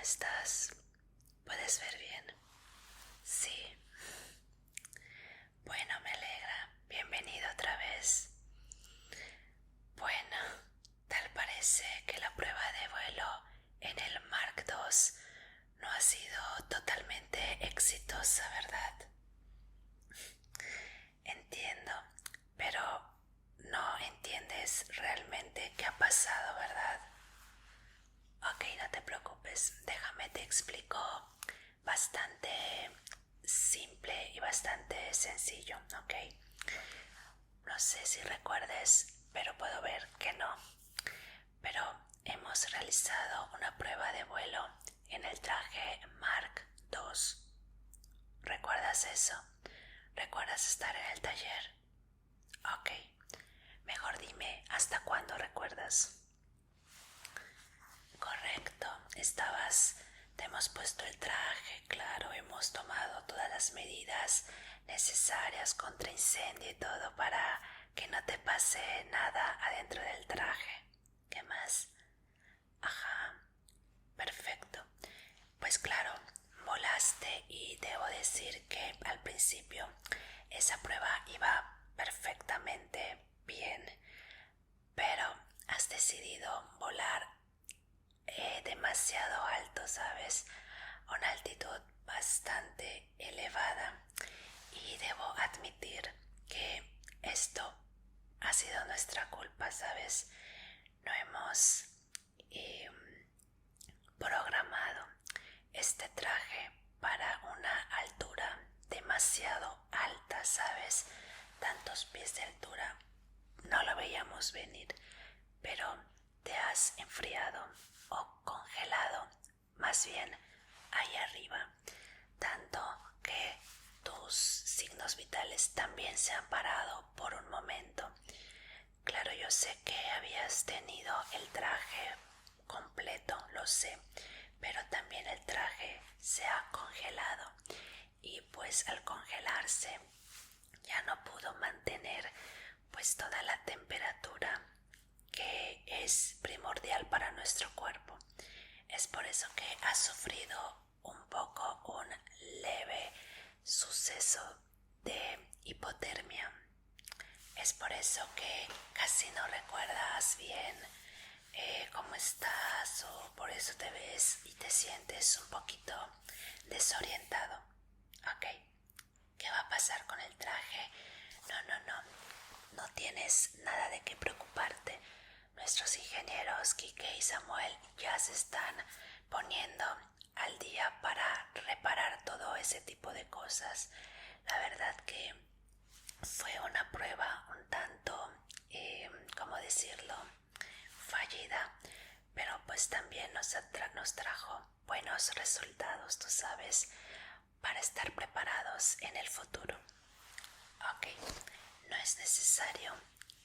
estás? ¿Puedes ver bien? Sí. Bueno, me alegra. Bienvenido otra vez. Bueno, tal parece que la prueba de vuelo en el Mark II no ha sido totalmente exitosa, ¿verdad? Entiendo, pero no entiendes realmente qué ha pasado, ¿verdad? Ok, no te preocupes, déjame te explico bastante simple y bastante sencillo, ¿ok? No sé si recuerdes, pero puedo ver que no. Pero hemos realizado una prueba de vuelo en el traje Mark II. ¿Recuerdas eso? ¿Recuerdas estar en el taller? Ok, mejor dime hasta cuándo recuerdas. Correcto, te hemos puesto el traje, claro, hemos tomado todas las medidas necesarias contra incendio y todo para que no te pase nada adentro del traje. ¿Qué más? Ajá, perfecto. Pues claro, volaste y debo decir que al principio esa prueba iba perfectamente bien, pero has decidido volar demasiado alto, ¿sabes? Una altitud bastante elevada y debo admitir que esto ha sido nuestra culpa, ¿sabes? No hemos eh, programado este traje para una altura demasiado alta, ¿sabes? Tantos pies de altura no lo veíamos venir, pero te has enfriado o congelado, más bien ahí arriba, tanto que tus signos vitales también se han parado por un momento. Claro, yo sé que habías tenido el traje completo, lo sé, pero también el traje se ha congelado y pues al congelarse ya no pudo mantener pues toda la temperatura que es primordial para nuestro cuerpo. Es por eso que ha sufrido un poco un leve suceso de hipotermia. Es por eso que casi no recuerdas bien cómo estás, o por eso te ves y te sientes un poquito desorientado. Ok, ¿qué va a pasar con el traje? No tienes nada de qué preocuparte. Nuestros ingenieros Kike y Samuel ya se están poniendo al día para reparar todo ese tipo de cosas. La verdad que fue una prueba un tanto, ¿cómo decirlo?, fallida, pero pues también nos trajo buenos resultados, tú sabes, para estar preparados en el futuro. Ok, no es necesario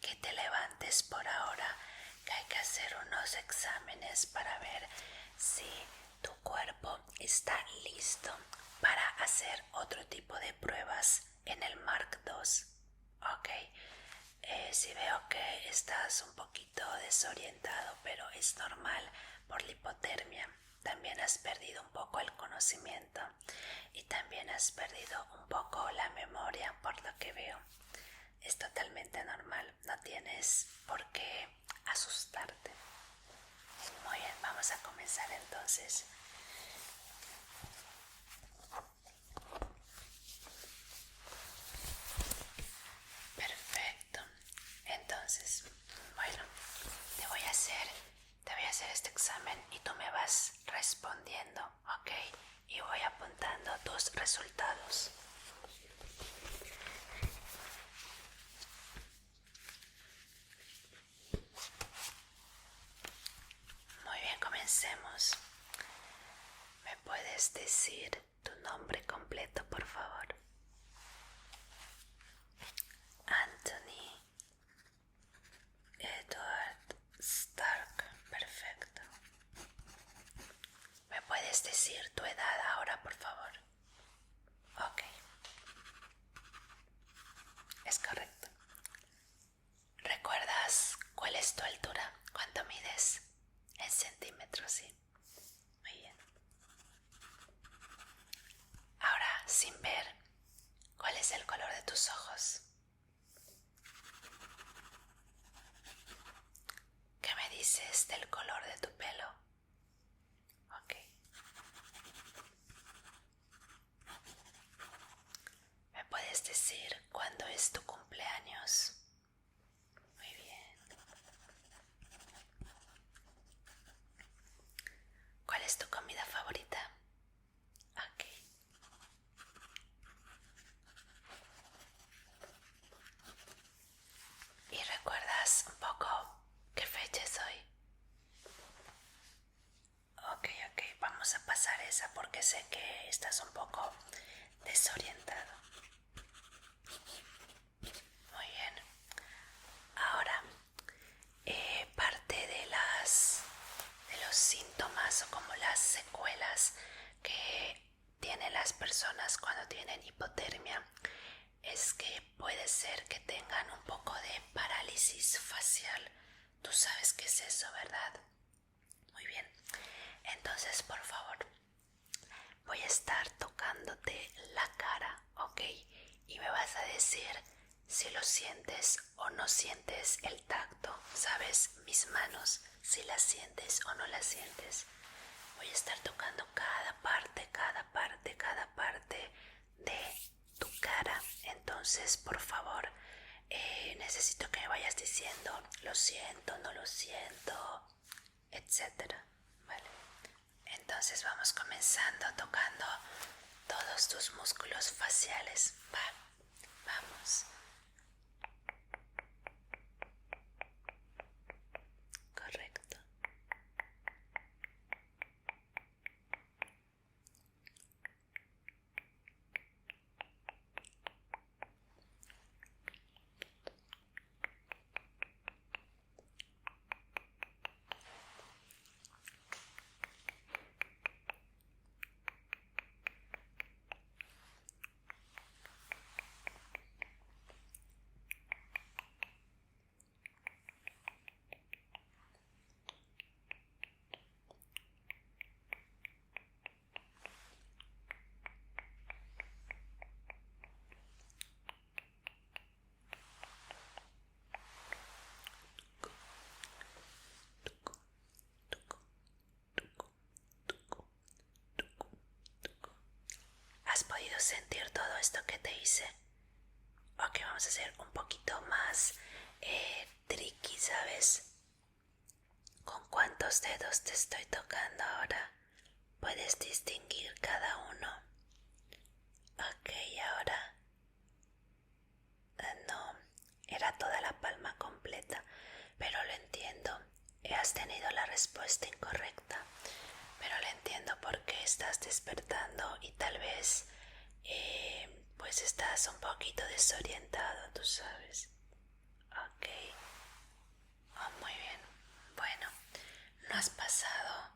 que te levantes por ahora, que hay que hacer unos exámenes para ver si tu cuerpo está listo para hacer otro tipo de pruebas en el Mark II. Ok, si veo que estás un poquito desorientado, pero es normal por la hipotermia. También has perdido un poco el conocimiento y también has perdido un poco la memoria, por lo que veo. Es totalmente normal, no tienes por qué asustarte. Muy bien, vamos a comenzar entonces. Perfecto. Entonces, bueno, te voy a hacer este examen y tú me vas respondiendo, ¿ok? Y voy apuntando tus resultados. Muy bien, comencemos. ¿Me puedes decir tu nombre completo, por favor? Anthony Edward Stark. Perfecto. ¿Me puedes decir tu edad ahora, por favor? Ok. Es correcto. ¿Recuerdas cuál es tu altura? ¿Cuánto mides? En centímetros, sí. Muy bien. sin ver, ¿cuál es el color de tus ojos? ¿Qué me dices del color de tu pelo? Ok. ¿Me puedes decir cuándo es tu cumpleaños? Muy bien. ¿Cuál es tu comida favorita? Ok. ¿Y recuerdas un poco qué fecha es hoy? Ok, vamos a pasar esa porque sé que estás un poco desorientado. Muy bien. Ahora, parte de los síntomas o como las secuelas que tienen las personas cuando tienen hipotermia es que puede ser que tengan un poco de parálisis facial. Tú sabes qué es eso, ¿verdad? Muy bien. Entonces, por favor, voy a estar tocándote la cara, ¿ok? Y me vas a decir si lo sientes o no sientes el tacto, ¿sabes? Mis manos, si las sientes o no las sientes. Voy a estar tocando cada parte de tu cara. Entonces, por favor, necesito que me vayas diciendo lo siento, no lo siento, etcétera. Vale. Entonces vamos comenzando tocando todos tus músculos faciales. Vamos. Correcto. ¿Has podido sentir todo esto que te hice? Ok, vamos a hacer un poquito más tricky, ¿sabes? ¿Con cuántos dedos te estoy tocando ahora? ¿Puedes distinguir cada uno? Ok, ahora no, era toda la palma completa, pero lo entiendo. Has tenido la respuesta incorrecta, pero lo entiendo porque estás despertando y tal vez pues estás un poquito desorientado, tú sabes. Ok. Oh, muy bien. Bueno, no has pasado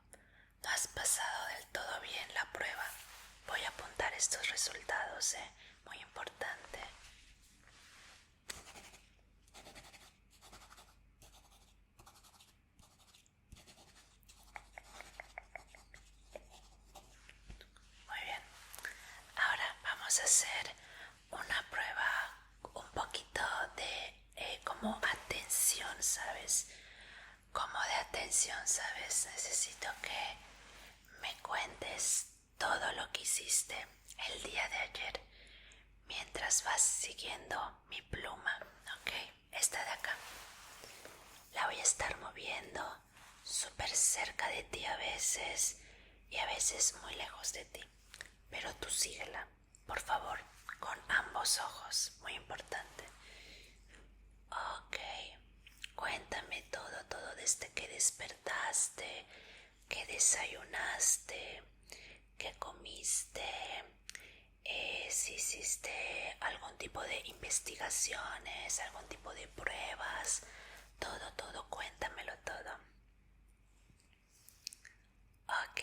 del todo bien la prueba. Voy a apuntar estos resultados, muy importante. Muy bien. Ahora vamos a hacer una prueba un poquito de como atención, ¿sabes? Como de atención, ¿sabes? Necesito que me cuentes todo lo que hiciste el día de ayer mientras vas siguiendo mi pluma, ¿ok? Esta de acá. La voy a estar moviendo súper cerca de ti a veces y a veces muy lejos de ti. Pero tú síguela, por favor, con ambos ojos, muy importante. Ok, cuéntame todo desde que despertaste, que desayunaste, que comiste, si hiciste algún tipo de investigaciones, algún tipo de pruebas, todo, cuéntamelo todo. Ok.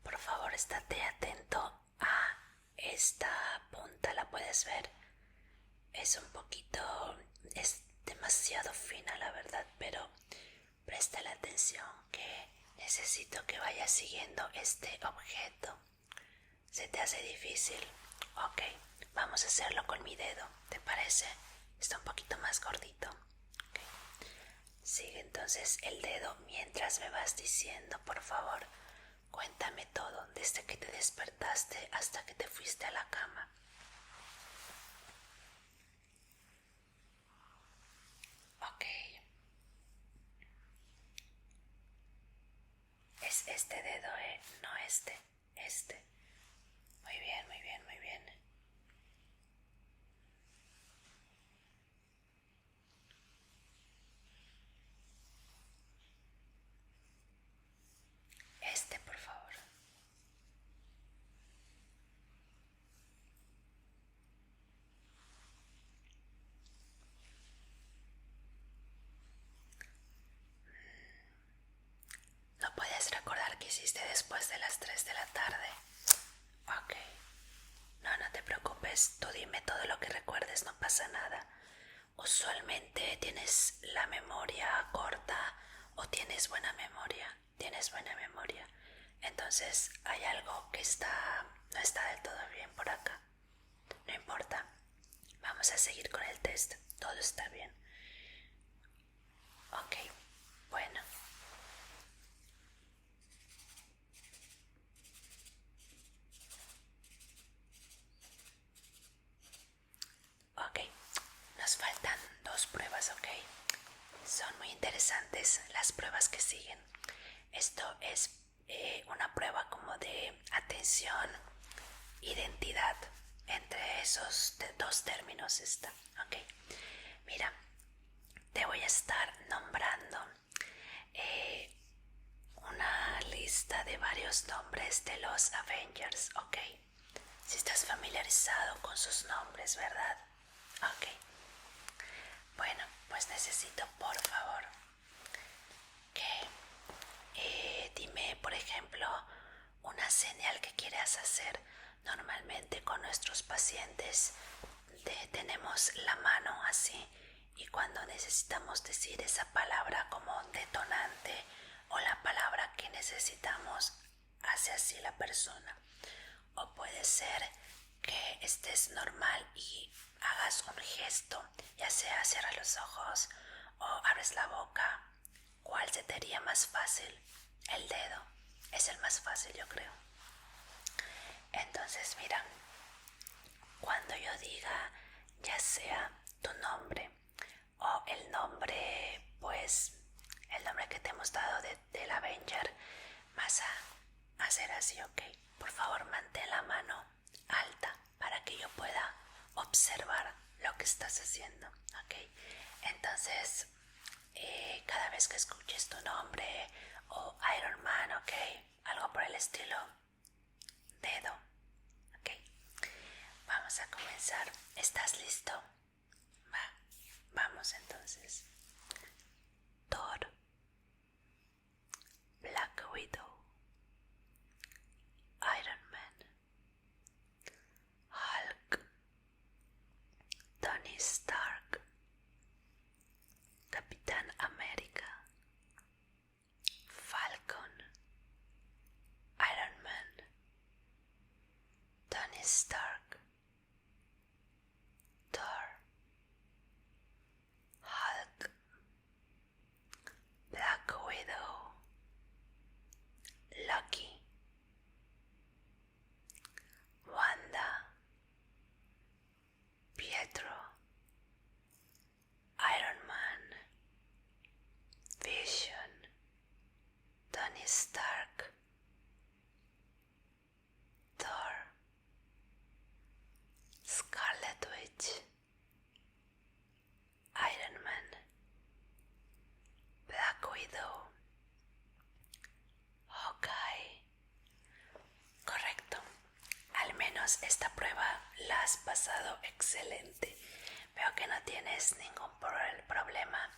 Por favor, estate atento a esta punta, ¿la puedes ver? Es un poquito, es demasiado fina la verdad, pero presta la atención que Necesito que vayas siguiendo este objeto. ¿Se te hace difícil? Ok, vamos a hacerlo con mi dedo. ¿Te parece? Está un poquito más gordito. Okay. Sigue entonces el dedo mientras me vas diciendo, por favor. Cuéntame todo, desde que te despertaste hasta que te fuiste a la cama. Ok. Es este dedo, no este. Este. Muy bien, muy bien, muy bien. Este, por favor. ¿No puedes recordar qué hiciste después de las 3 de la tarde? Ok. No, no te preocupes. Tú dime todo lo que recuerdes, no pasa nada. Usualmente tienes la memoria corta o tienes buena memoria. Tienes buena memoria. Entonces hay algo que no está del todo bien por acá. No importa. Vamos a seguir con el test. Todo está bien. Ok. Bueno. Ok. Nos faltan 2 pruebas, ok. Son muy interesantes las pruebas que siguen. Esto es una prueba como de atención, identidad. Entre esos 2 términos está. Ok. Mira, te voy a estar nombrando una lista de varios nombres de los Avengers, ok. Si estás familiarizado con sus nombres, ¿verdad? Ok. Bueno, pues necesito por favor que dime, por ejemplo, una señal que quieras hacer. Normalmente con nuestros pacientes tenemos la mano así y cuando necesitamos decir esa palabra como detonante o la palabra que necesitamos, hace así la persona. O puede ser que estés normal y hagas un gesto, ya sea cierras los ojos o abres la boca. ¿Cuál se te haría más fácil? El dedo es el más fácil, yo creo. Entonces mira, cuando yo diga ya sea tu nombre o el nombre, pues el nombre que te hemos dado del Avenger, vas a hacer así, ok. Por favor, mantén la mano alta para que yo pueda observar lo que estás haciendo, ok. Entonces, cada vez que escuches tu nombre o Iron Man, ok, algo por el estilo, dedo, ok. Vamos a comenzar. ¿Estás listo? Vamos entonces. Thor, Black Widow, Iron Man, Hulk, Tony Stark, Capitán América, Falcon, Iron Man, Tony Stark, Thor, Hulk, Black Widow, Loki, Wanda, Pietro, Iron Man, Vision, Tony Stark, Thor, Scarlet Witch, Iron Man, Black Widow, Hawkeye. Correcto. Al menos esta prueba la has pasado excelente. Veo que no tienes ningún problema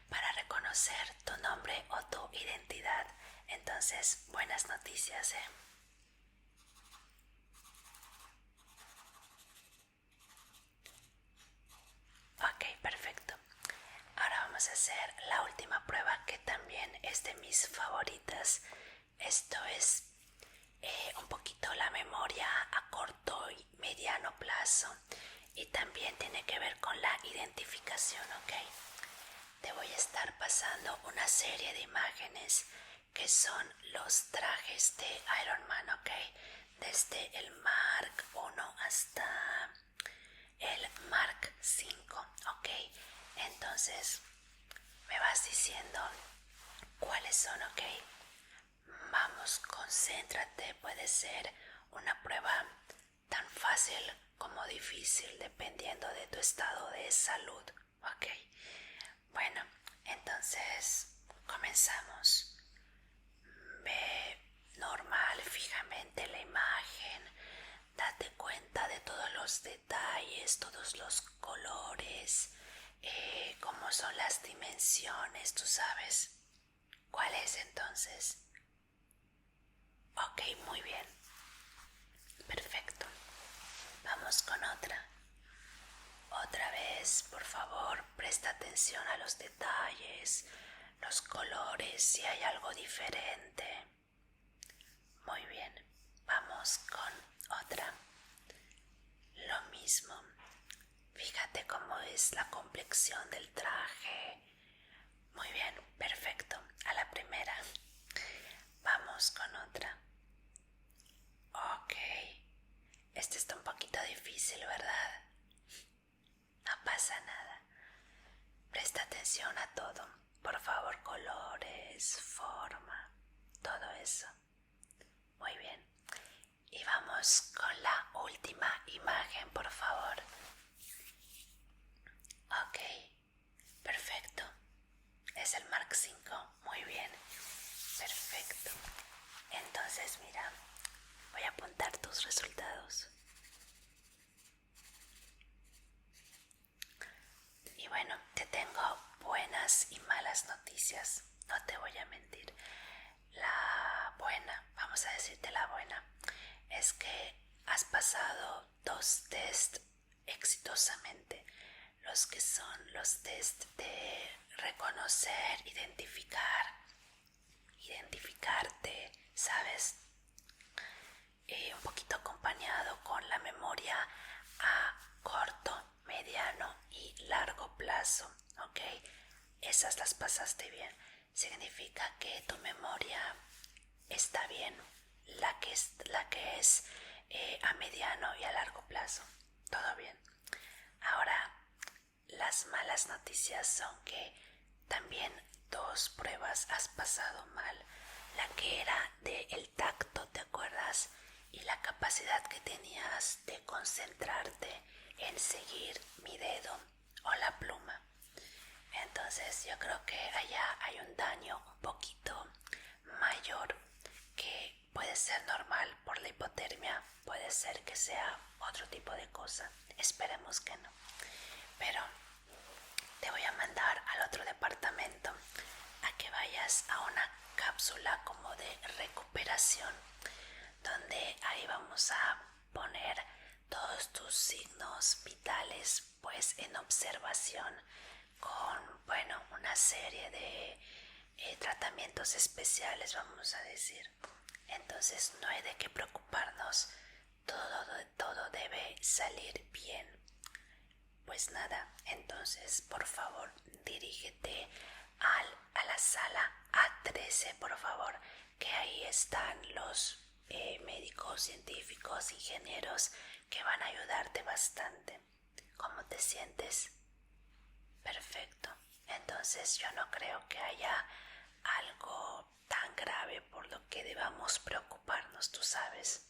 para reconocer tu nombre o tu identidad. Entonces, buenas noticias, ¿eh? Ok, perfecto. Ahora vamos vamos a hacer la última prueba, que también es de mis favoritas. Esto es un poquito la memoria a corto y mediano plazo, y también tiene que ver con la identificación, ¿ok? Te voy a estar pasando una serie de imágenes que son los trajes de Iron Man, ¿ok? Desde el Mark 1 hasta el Mark 5, ¿ok? Entonces me vas diciendo cuáles son, ¿ok? Vamos, concéntrate. Puede ser una prueba tan fácil como difícil dependiendo de tu estado de salud, ¿ok? Bueno, entonces comenzamos. Ve normal, fijamente la imagen. Date cuenta de todos los detalles, todos los colores, cómo son las dimensiones, tú sabes. ¿Cuál es entonces? Ok, muy bien. Perfecto. Vamos con otra. Otra vez, por favor, presta atención a los detalles, los colores, si hay algo diferente. Muy bien. Vamos con otra. Lo mismo. Fíjate cómo es la complexión del traje. Muy bien, perfecto. A la primera. Vamos con otra. Ok. Este está un poquito difícil, ¿verdad? No pasa nada. Presta atención a todo. Por favor, colores, forma, todo eso. Muy bien. Y vamos con la última imagen, por favor. Ok. Perfecto. Es el Mark 5. Muy bien. Perfecto. Entonces, mira, voy a apuntar tus resultados. Y bueno, te tengo buenas y malas noticias. No te voy a mentir. La buena, vamos a decirte la buena, es que has pasado 2 test exitosamente. Los que son los test de reconocer, identificarte, ¿sabes? Un poquito acompañado con la memoria a corto, mediano y largo plazo, ¿ok? Esas las pasaste bien. Significa que tu memoria está bien, la que es a mediano y a largo plazo, todo bien. Ahora, las malas noticias son que también 2 pruebas has pasado mal. La que era del tacto, ¿te acuerdas? Y la capacidad que tenías de concentrarte en seguir mi dedo o la pluma. Entonces yo creo que allá hay un daño un poquito mayor, que puede ser normal por la hipotermia, puede ser que sea otro tipo de cosa. Esperemos que no. Pero te voy a mandar al otro departamento a que vayas a una cápsula como de recuperación, donde ahí vamos a poner todos tus signos vitales pues en observación, con, bueno, una serie de tratamientos especiales, vamos a decir. Entonces no hay de qué preocuparnos, todo debe salir bien. Pues nada, entonces por favor dirígete a la sala A13, por favor, que ahí están los médicos, científicos, ingenieros que van a ayudarte bastante. ¿Cómo te sientes? Perfecto. Entonces yo no creo que haya algo tan grave por lo que debamos preocuparnos, tú sabes.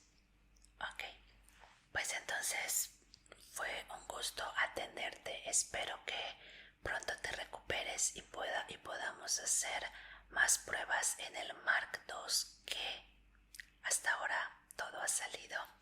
Ok, pues entonces fue un gusto atenderte. Espero que pronto te recuperes y podamos hacer más pruebas en el Mark II, que hasta ahora todo ha salido